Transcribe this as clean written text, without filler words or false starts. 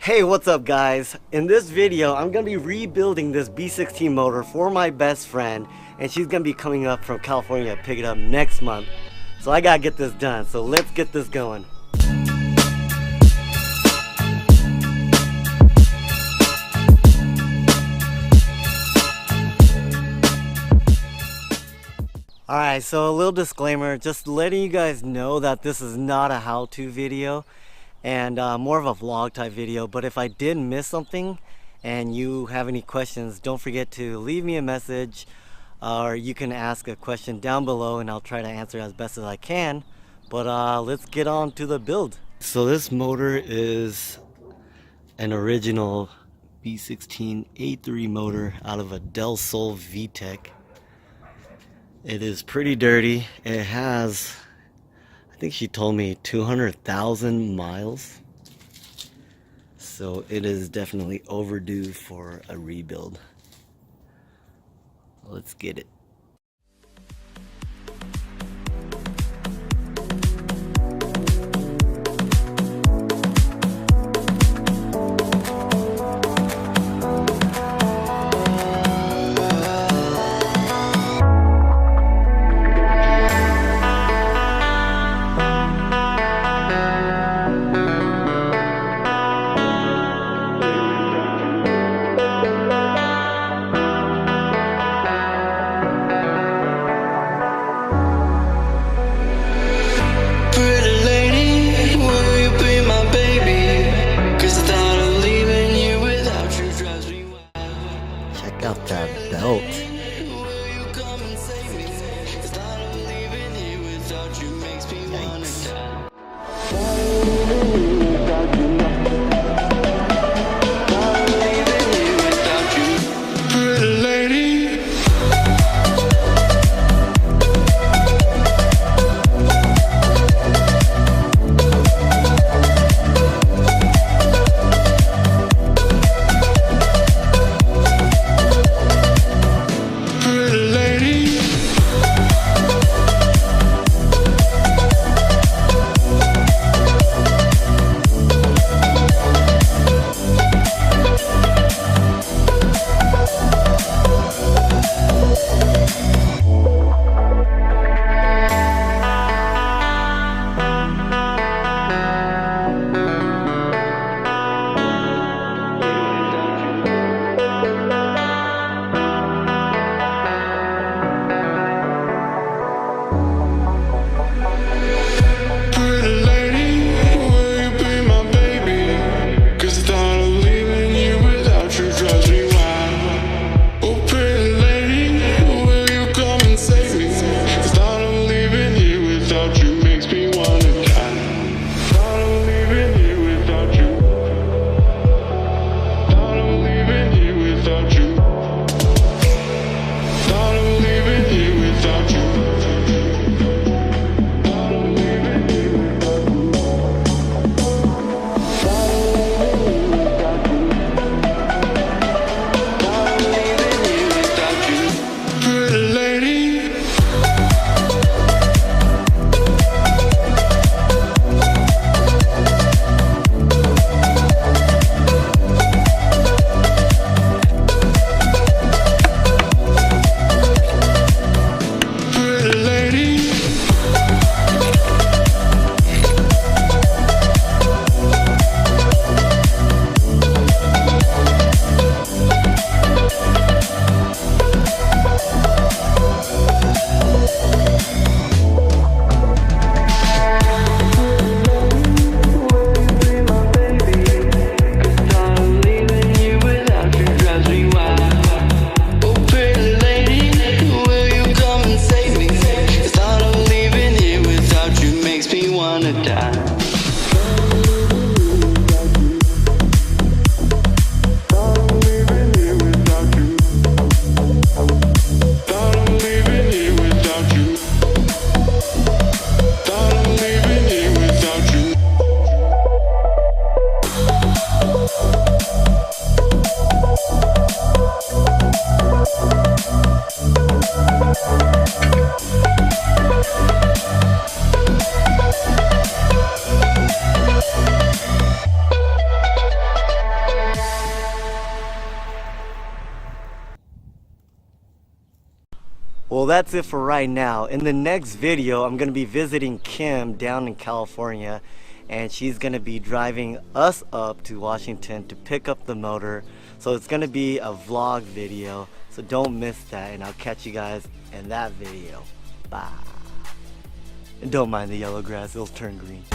Hey, what's up guys? In this video, I'm gonna be rebuilding this B16 motor for my best friend, and she's gonna be coming up from California to pick it up next month. So I gotta get this done, so let's get this going. Alright, so a little disclaimer, just letting you guys know that this is not a how-to video and more of a vlog type video, but if I did miss something and you have any questions, don't forget to leave me a message, or you can ask a question down below and I'll try to answer as best as I can. But let's get on to the build. So this motor is an original b16a3 motor out of a Del Sol vtec. It is pretty dirty. It has, I think she told me, 200,000 miles. So it is definitely overdue for a rebuild. Let's get it. Well, that's it for right now. In the next video, I'm going to be visiting Kim down in California, and she's going to be driving us up to Washington to pick up the motor. So it's going to be a vlog video, so don't miss that, and I'll catch you guys in that video. Bye. And don't mind the yellow grass, it'll turn green.